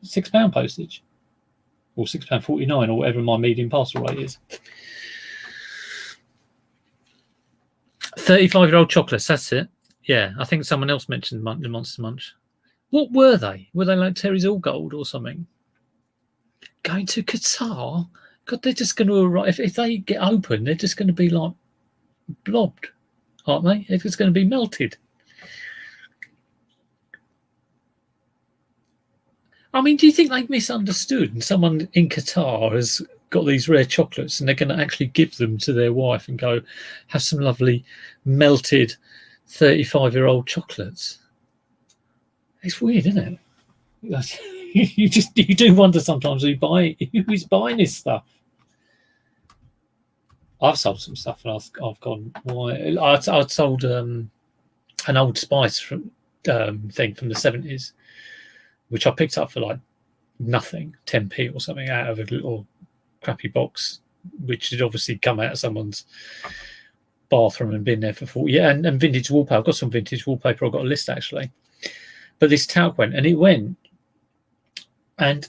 £6 postage, or £6.49, or whatever my medium parcel rate is. 35-year-old chocolates. That's it. Yeah, I think someone else mentioned the Monster Munch. What were they? Were they like Terry's All Gold or something? Going to Qatar? God, they're just going to arrive. If they get open, they're just going to be like blobbed, aren't they? They're just going to be melted. I mean, do you think they've misunderstood and someone in Qatar has got these rare chocolates and they're going to actually give them to their wife and go, have some lovely melted 35-year-old chocolates? It's weird, isn't it? You do wonder sometimes who's buying this stuff. I've sold some stuff and I've gone, why? I sold an Old Spice from thing from the 70s, which I picked up for like nothing, 10p or something, out of a little crappy box, which had obviously come out of someone's bathroom and been there for 40 years. And vintage wallpaper. I've got some vintage wallpaper. I've got a list actually. But this talc went, and it went. And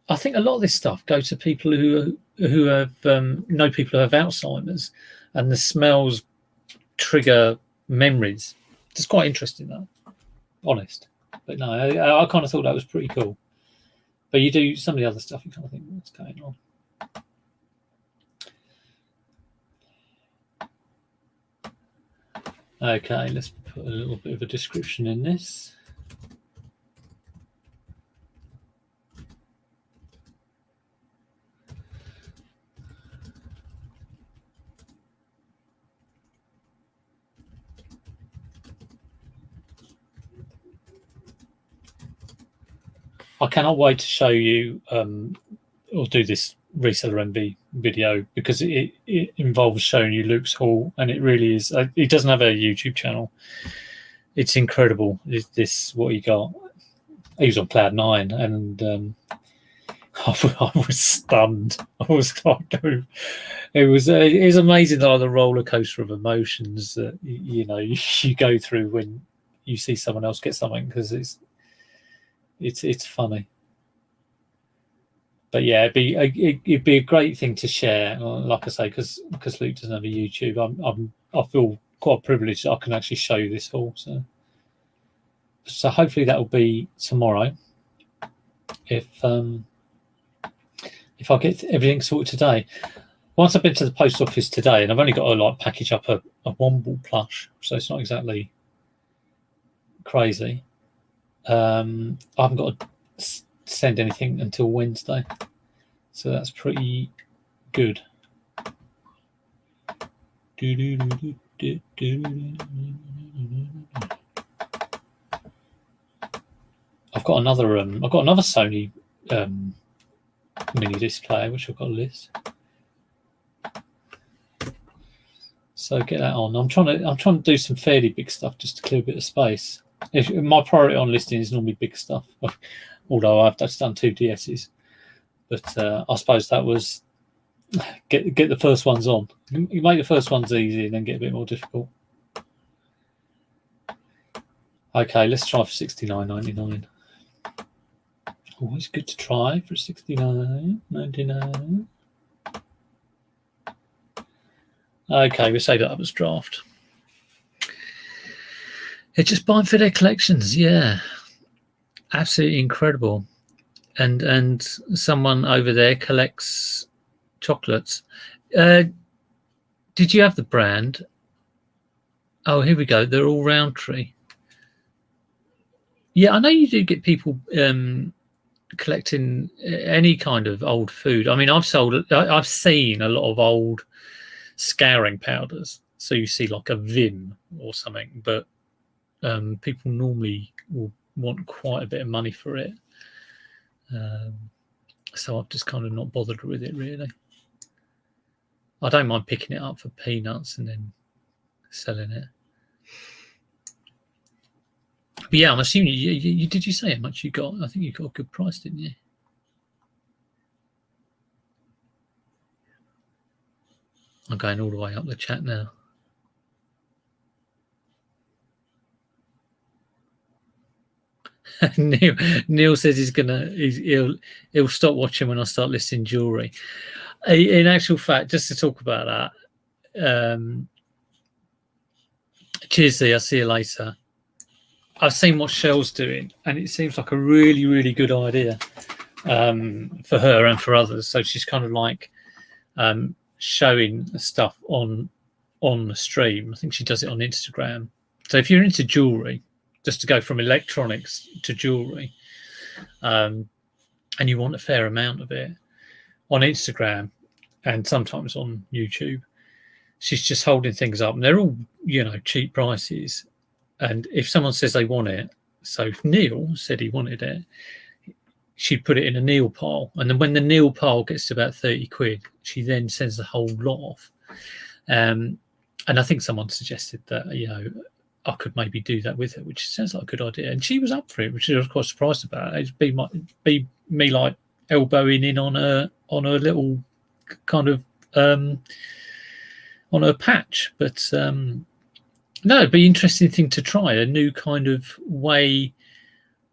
I think a lot of this stuff goes to people who have know people who have Alzheimer's, and the smells trigger memories. It's quite interesting, though. Honest. But no, I kind of thought that was pretty cool. But you do some of the other stuff, you kind of think, what's going on? Okay, let's put a little bit of a description in this. I cannot wait to show you or do this Reseller MV video, because it involves showing you Luke's haul, and it really is. He doesn't have a YouTube channel. It's incredible. This what he got. He was on cloud 9, and I was stunned. I was like, it was amazing, like the roller coaster of emotions that you go through when you see someone else get something, because it's funny. But yeah, it'd be a great thing to share, like I say, because Luke doesn't have a YouTube. I feel quite privileged that I can actually show you this haul. So hopefully that will be tomorrow. If I get everything sorted today. Once I've been to the post office today, and I've only got to package up a Womble plush, so it's not exactly crazy. I haven't got to send anything until Wednesday, so that's pretty good. I've got another Sony mini disc player, which I've got a list. So get that on. I'm trying to do some fairly big stuff just to clear a bit of space. My priority on listing is normally big stuff, although I've just done 2 DSs. But I suppose that was get the first ones on. You make the first ones easy and then get a bit more difficult. Okay, let's try for $69.99. Always good to try for $69.99. Okay, we say that was draft. They're just buying for their collections, yeah. Absolutely incredible. And someone over there collects chocolates. Did you have the brand? Oh, here we go. They're all Roundtree. Yeah, I know you do get people collecting any kind of old food. I mean, I've seen a lot of old scouring powders. So you see like a Vim or something, but people normally will want quite a bit of money for it. So I've just kind of not bothered with it really. I don't mind picking it up for peanuts and then selling it. But yeah, I'm assuming you did you say how much you got? I think you got a good price, didn't you? I'm going all the way up the chat now. Neil says he'll stop watching when I start listing jewelry. In actual fact, just to talk about that, cheers, I'll see you later. I've seen what Shell's doing, and it seems like a really, really good idea for her and for others. So she's kind of like showing stuff on the stream. I think she does it on Instagram. So if you're into jewelry, just to go from electronics to jewelry, and you want a fair amount of it on Instagram and sometimes on YouTube, she's just holding things up, and they're all, cheap prices. And if someone says they want it, so if Neil said he wanted it, she'd put it in a Neil pile. And then when the Neil pile gets to about 30 quid, she then sends the whole lot off. And I think someone suggested that, I could maybe do that with her, which sounds like a good idea. And she was up for it, which I was quite surprised about. It'd be me like elbowing in on her little kind of on her patch. But no, it'd be an interesting thing to try, a new kind of way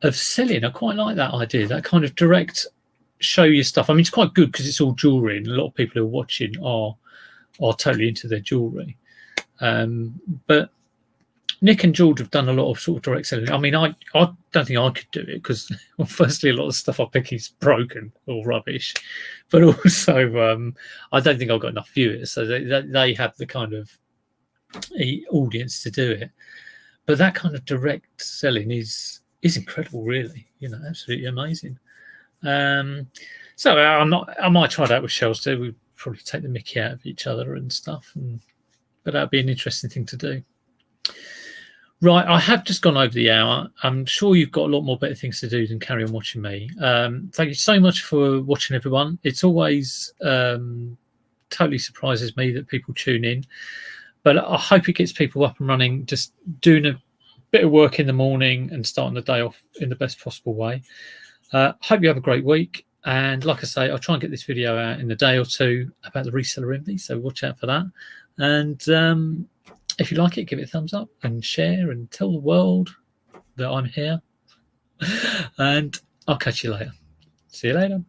of selling. I quite like that idea, that kind of direct show you stuff. I mean, it's quite good because it's all jewelry, and a lot of people who are watching are totally into their jewelry. But Nick and George have done a lot of sort of direct selling. I mean, I don't think I could do it because, well, firstly, a lot of the stuff I pick is broken or rubbish, but also I don't think I've got enough viewers, so they have the kind of audience to do it. But that kind of direct selling is incredible, really. Absolutely amazing. So I might try that with Shells too. We'd probably take the mickey out of each other and stuff, but that'd be an interesting thing to do. Right, I have just gone over the hour. I'm sure you've got a lot more better things to do than carry on watching me. Thank you so much for watching, everyone. It's always totally surprises me that people tune in. But I hope it gets people up and running, just doing a bit of work in the morning and starting the day off in the best possible way. Hope you have a great week. And like I say, I'll try and get this video out in a day or two about the reseller envy, so watch out for that. And if you like it, give it a thumbs up and share and tell the world that I'm here. And I'll catch you later. See you later.